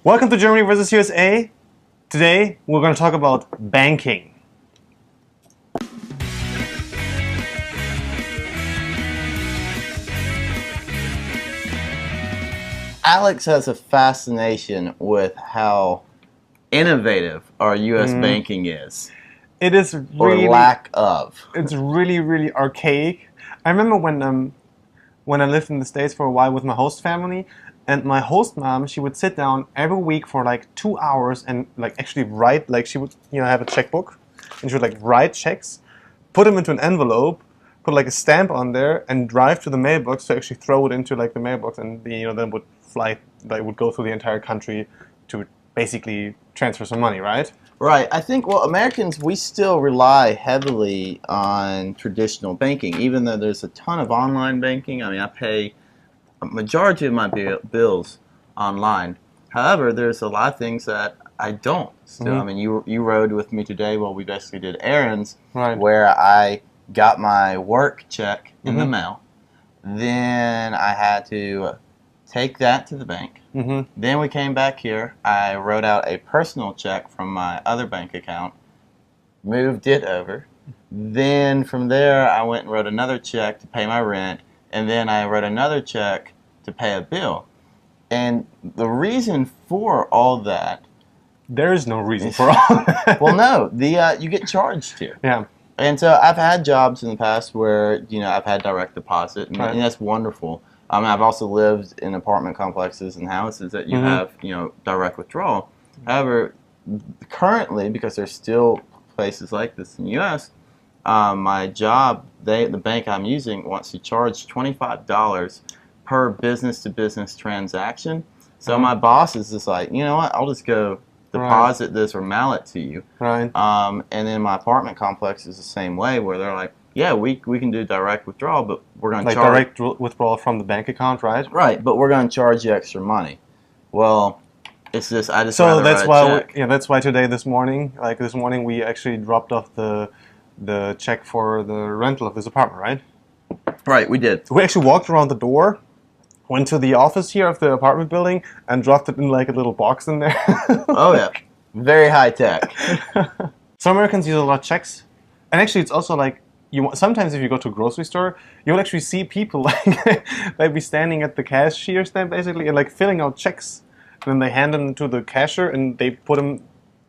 Welcome to Germany versus USA. Today we're going to talk about banking. Alex has a fascination with how innovative our U.S. banking is, It is or really lack of. It's really archaic. I remember when I lived in the States for a while with my host family, and my host mom, she would sit down every week for like 2 hours and like actually write, like she would have a checkbook and she would like write checks, put them into an envelope, put like a stamp on there, and drive to the mailbox to actually throw it into like the mailbox, and then would fly, like would go through the entire country to basically transfer some money, right? Right. I think, Americans, we still rely heavily on traditional banking, even though there's a ton of online banking. I mean, I pay a majority of my bills online. However, there's a lot of things that I don't still. I mean, you rode with me today while we basically did errands, Right. where I got my work check in the mail. Then I had to take that to the bank. Then we came back here. I wrote out a personal check from my other bank account, moved it over. Then from there, I went and wrote another check to pay my rent, and then I wrote another check to pay a bill. And the reason for all that, There is no reason for all that. well, no, you get charged here. Yeah. And so I've had jobs in the past where I've had direct deposit, and, Right. and that's wonderful. I've also lived in apartment complexes and houses that you have direct withdrawal. However, currently, because there's still places like this in the U.S., my job, the bank I'm using wants to charge $25 per business-to-business transaction. So my boss is just like, you know what, I'll just go deposit this or mail it to you. Right. And then my apartment complex is the same way, where they're like, yeah, we can do direct withdrawal, but we're going to Like charge... direct withdrawal from the bank account, right? Right, but we're going to charge you extra money. Well, it's just, I just So rather that's write a why, check. that's why this morning we actually dropped off the check for the rental of this apartment, right? Right, we did. We actually walked around the door, went to the office here of the apartment building, and dropped it in like a little box in there. Oh, yeah. Very high tech. Some Americans use a lot of checks, and actually it's also like, sometimes if you go to a grocery store, you'll actually see people like be standing at the cashier stand basically and like filling out checks. And then they hand them to the cashier and they put them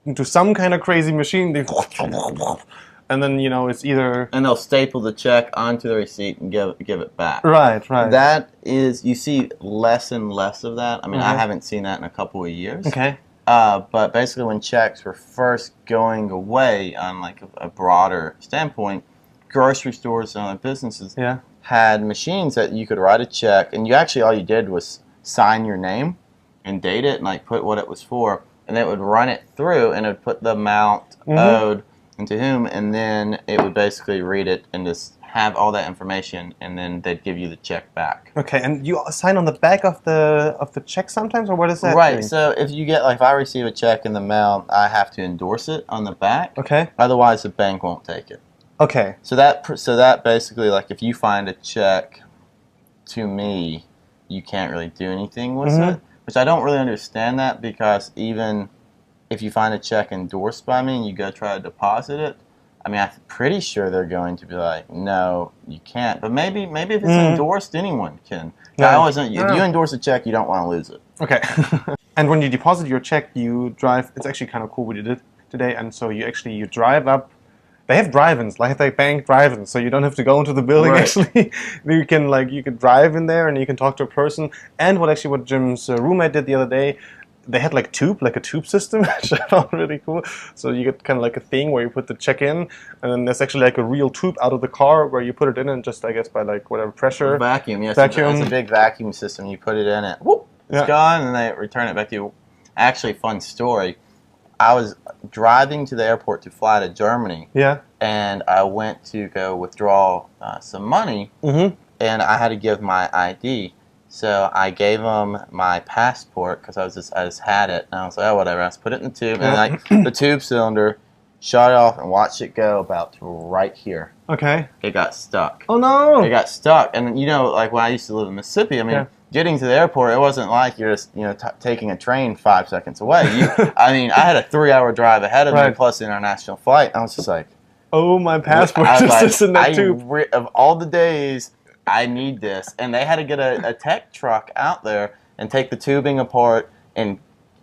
into some kind of crazy machine. And then it's either And they'll staple the check onto the receipt and give it back. right. That is, you see less and less of that. I mean, I haven't seen that in a couple of years. Okay. But basically, when checks were first going away on like a broader standpoint, grocery stores and other businesses had machines that you could write a check, and all you did was sign your name and date it and like put what it was for, and it would run it through and it would put the amount owed and to whom, and then it would basically read it and just have all that information, and then they'd give you the check back. Okay, and you sign on the back of the check sometimes, or what is that? Right. Doing? So if you get if I receive a check in the mail, I have to endorse it on the back. Okay. Otherwise, the bank won't take it. Okay. So that basically, like, if you find a check to me, you can't really do anything with it. Which I don't really understand that, because even if you find a check endorsed by me and you go try to deposit it, I mean, I'm pretty sure they're going to be like, no, you can't. But maybe if it's endorsed, anyone can. Yeah. I always know, if you endorse a check, you don't want to lose it. Okay. And when you deposit your check, you drive. It's actually kind of cool what you did today. And so you drive up. They have drive-ins, like they bank drive-ins, so you don't have to go into the building. Right. Actually, you can drive in there and you can talk to a person. And what Jim's roommate did the other day, they had like a tube system, which I found really cool. So you get kind of like a thing where you put the check in, and then there's actually like a real tube out of the car where you put it in, and just, I guess, by like whatever pressure. Vacuum, yes. Vacuum. It's a big vacuum system. You put it in it, whoop, it's gone, and they return it back to you. Actually, fun story. I was driving to the airport to fly to Germany. Yeah. And I went to go withdraw some money, and I had to give my ID. So I gave them my passport because I just had it, and I was like, oh, whatever. I just put it in the tube, and like the tube cylinder shut it off and watched it go about to right here. Okay. It got stuck. Oh no! It got stuck, and like when I used to live in Mississippi, I mean, getting to the airport, it wasn't like you're just taking a train 5 seconds away. I mean, I had a 3-hour drive ahead of me plus the international flight. I was just like, oh, my passport is in that tube. Of all the days, I need this, and they had to get a tech truck out there and take the tubing apart and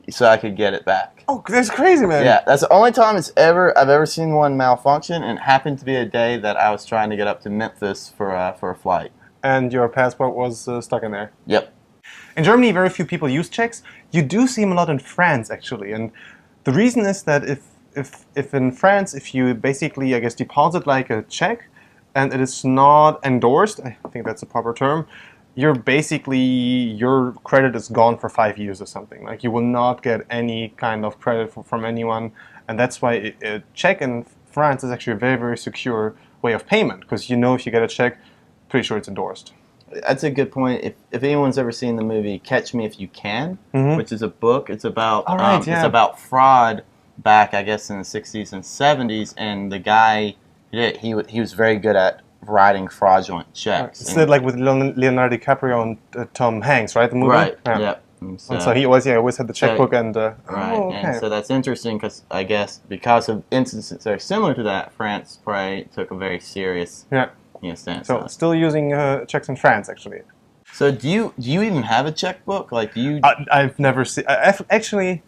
so I could get it back. Oh, that's crazy, man. Yeah, that's the only time I've ever seen one malfunction, and it happened to be a day that I was trying to get up to Memphis for a flight. And your passport was stuck in there. Yep. In Germany, very few people use checks. You do see them a lot in France, actually, and the reason is that if in France, if you basically, I guess, deposit like a check, and it is not endorsed, I think that's a proper term, your credit is gone for 5 years or something. Like, you will not get any kind of credit from anyone, and that's why a check in France is actually a very, very secure way of payment, because if you get a check, pretty sure it's endorsed. That's a good point. If anyone's ever seen the movie Catch Me If You Can, which is a book, it's about it's about fraud back, I guess, in the 60s and 70s, and the guy he was very good at writing fraudulent checks. It's like with Leonardo DiCaprio and Tom Hanks, right? The movie? Right, yeah. Yep. And so he always had the checkbook and... right, and so that's interesting because I guess because of instances that are similar to that, France probably took a very serious stance. So still using checks in France, actually. So do you even have a checkbook? Like, do you... I've never seen... Actually...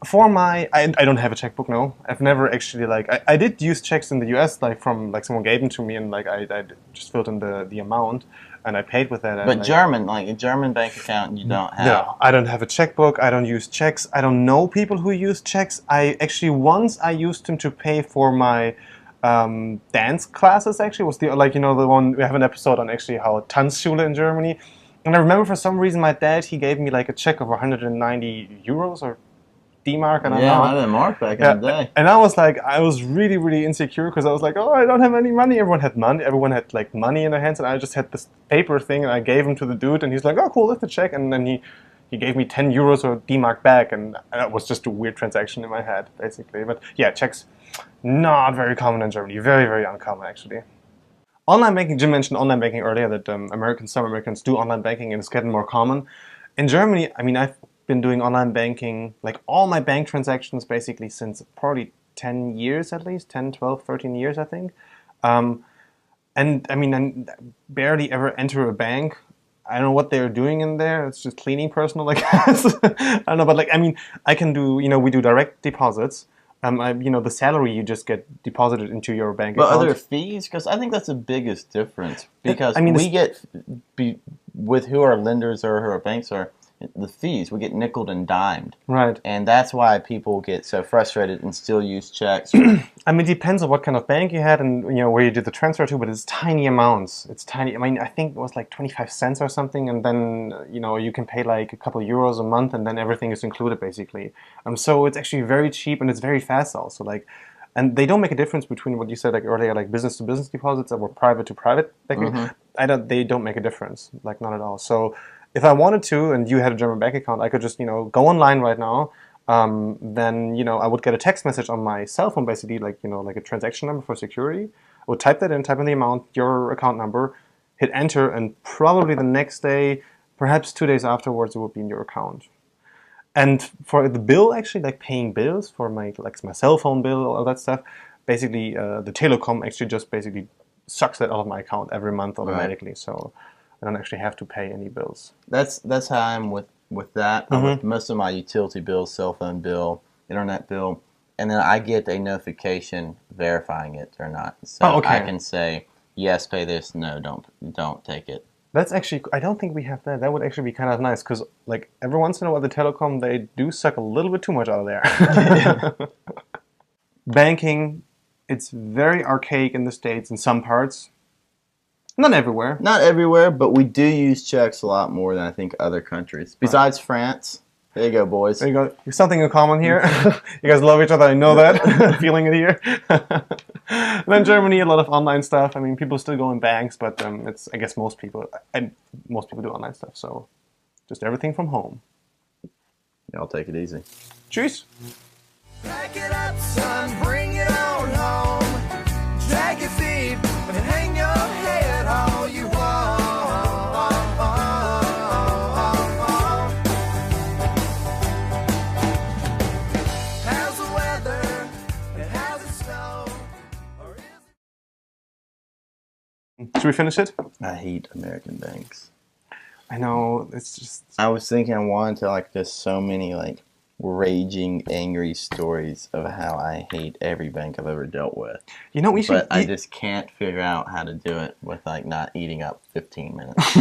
For I don't have a checkbook, no. I've never actually, I did use checks in the US, someone gave them to me, and, I just filled in the amount, and I paid with that. But a German bank account, you don't have? No, I don't have a checkbook, I don't use checks, I don't know people who use checks. Once I used them to pay for my dance classes, actually, was the one, we have an episode on actually how Tanzschule in Germany, and I remember for some reason my dad, he gave me, a check of 190 euros, or D-mark, and I had a mark back in the day. And I was really, really insecure because I was like, oh, I don't have any money. Everyone had money. Everyone had money in their hands, and I just had this paper thing, and I gave him to the dude, and he's like, oh, cool, that's the check, and then he gave me 10 euros or D-mark back, and that was just a weird transaction in my head, basically. But yeah, checks, not very common in Germany. Very, very uncommon, actually. Online banking, Jim mentioned online banking earlier, that some Americans do online banking, and it's getting more common. In Germany, I've been doing online banking, all my bank transactions basically since probably 10 years at least, 10, 12, 13 years I think. And I barely ever enter a bank. I don't know what they're doing in there. It's just cleaning personal, I guess. I don't know, but I can do, we do direct deposits. The salary you just get deposited into your bank account. But are there fees? Because I think that's the biggest difference. Because we get, with who our lenders are, who our banks are, the fees, we get nickeled and dimed. Right. And that's why people get so frustrated and still use checks. It depends on what kind of bank you had and where you did the transfer to, but it's tiny amounts. It's tiny. I think it was 25 cents or something, and then you can pay a couple of euros a month, and then everything is included basically. So it's actually very cheap, and it's very fast also. And they don't make a difference between what you said earlier, business to business deposits or private to private banking. They don't make a difference, not at all. So if I wanted to, and you had a German bank account, I could just, go online right now. Then, I would get a text message on my cell phone, basically, like a transaction number for security. I would type that in, type in the amount, your account number, hit enter, and probably the next day, perhaps 2 days afterwards, it would be in your account. And for the bill, actually, paying bills for my cell phone bill, all that stuff, basically, the Telekom actually just basically sucks that out of my account every month automatically. Right. So I don't actually have to pay any bills. That's how I'm with that. With most of my utility bills, cell phone bill, internet bill, and then I get a notification verifying it or not. So I can say, yes, pay this, no, don't take it. That's actually, I don't think we have that. That would actually be kind of nice because every once in a while the Telekom, they do suck a little bit too much out of there. Banking, it's very archaic in the States in some parts. Not everywhere. Not everywhere, but we do use checks a lot more than I think other countries. Besides France. There you go, boys. There you go. There's something in common here. You guys love each other. I know that. Feeling it here. And then Germany, a lot of online stuff. People still go in banks, but it's, I guess most people do online stuff. So just everything from home. Y'all take it easy. Cheers. Pack it up, son. Bring it on home. Drag your feet and hang your head all you want. Should we finish it? I hate American banks. I know, it's just... I was thinking I wanted to, like, there's so many, like, raging, angry stories of how I hate every bank I've ever dealt with. You know, we should... But I just can't figure out how to do it with, like, not eating up 15 minutes.